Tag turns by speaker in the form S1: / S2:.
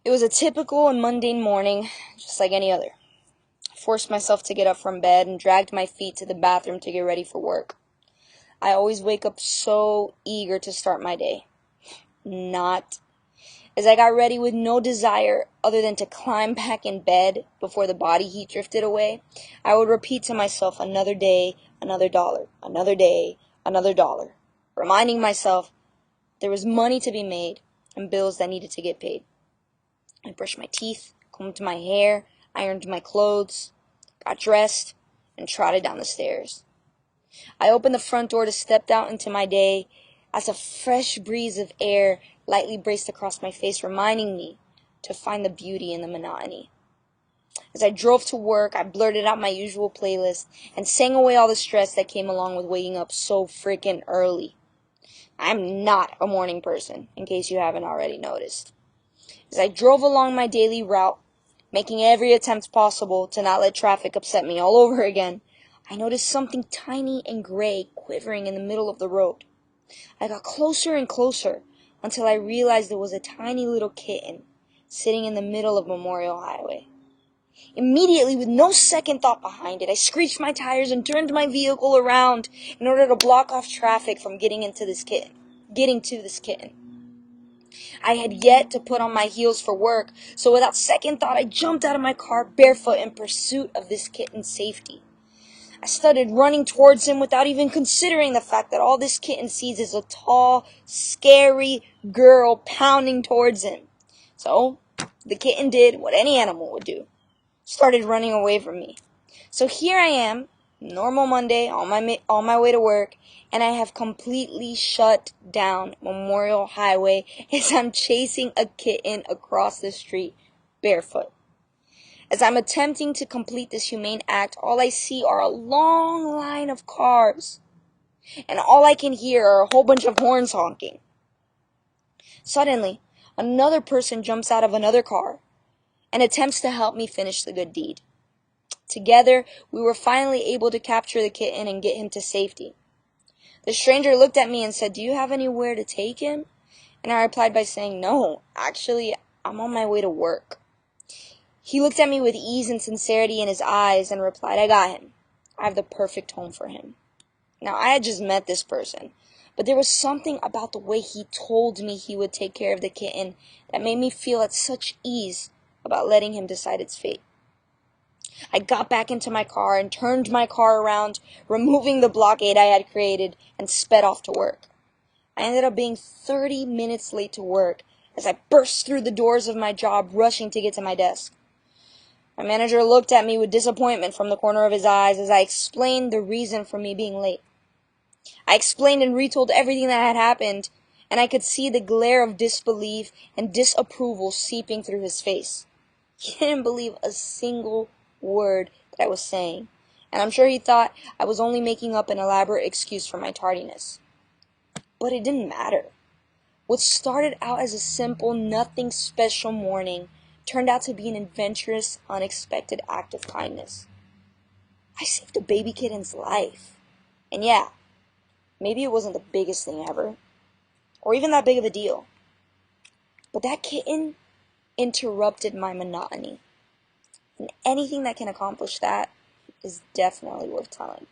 S1: It was a typical and mundane morning, just like any other. I forced myself to get up from bed and dragged my feet to the bathroom to get ready for work. I always wake up so eager to start my day. Not. As I got ready with no desire other than to climb back in bed before the body heat drifted away, I would repeat to myself, another day, another dollar, another day, another dollar, reminding myself there was money to be made and bills that needed to get paid. I brushed my teeth, combed my hair, ironed my clothes, got dressed, and trotted down the stairs. I opened the front door to step out into my day as a fresh breeze of air lightly braced across my face, reminding me to find the beauty in the monotony. As I drove to work, I blurted out my usual playlist and sang away all the stress that came along with waking up so freaking early. I'm not a morning person, in case you haven't already noticed. As I drove along my daily route, making every attempt possible to not let traffic upset me all over again, I noticed something tiny and gray quivering in the middle of the road. I got closer and closer until I realized it was a tiny little kitten sitting in the middle of Memorial Highway. Immediately, with no second thought behind it, I screeched my tires and turned my vehicle around in order to block off traffic from getting to this kitten. I had yet to put on my heels for work, so without second thought, I jumped out of my car barefoot in pursuit of this kitten's safety. I started running towards him without even considering the fact that all this kitten sees is a tall, scary girl pounding towards him. So, the kitten did what any animal would do. Started running away from me. So here I am, normal Monday, on my way to work, and I have completely shut down Memorial Highway as I'm chasing a kitten across the street barefoot. As I'm attempting to complete this humane act, all I see are a long line of cars, and all I can hear are a whole bunch of horns honking. Suddenly, another person jumps out of another car and attempts to help me finish the good deed. Together, we were finally able to capture the kitten and get him to safety. The stranger looked at me and said, "Do you have anywhere to take him?" And I replied by saying, "No, actually, I'm on my way to work." He looked at me with ease and sincerity in his eyes and replied, "I got him. I have the perfect home for him." Now, I had just met this person, but there was something about the way he told me he would take care of the kitten that made me feel at such ease about letting him decide its fate. I got back into my car and turned my car around, removing the blockade I had created, and sped off to work. I ended up being 30 minutes late to work as I burst through the doors of my job, rushing to get to my desk. My manager looked at me with disappointment from the corner of his eyes as I explained the reason for me being late. I explained and retold everything that had happened, and I could see the glare of disbelief and disapproval seeping through his face. He didn't believe a single word that I was saying, and I'm sure he thought I was only making up an elaborate excuse for my tardiness. But it didn't matter. What started out as a simple, nothing special morning turned out to be an adventurous, unexpected act of kindness. I saved a baby kitten's life. And yeah, maybe it wasn't the biggest thing ever, or even that big of a deal. But that kitten interrupted my monotony. And anything that can accomplish that is definitely worth telling.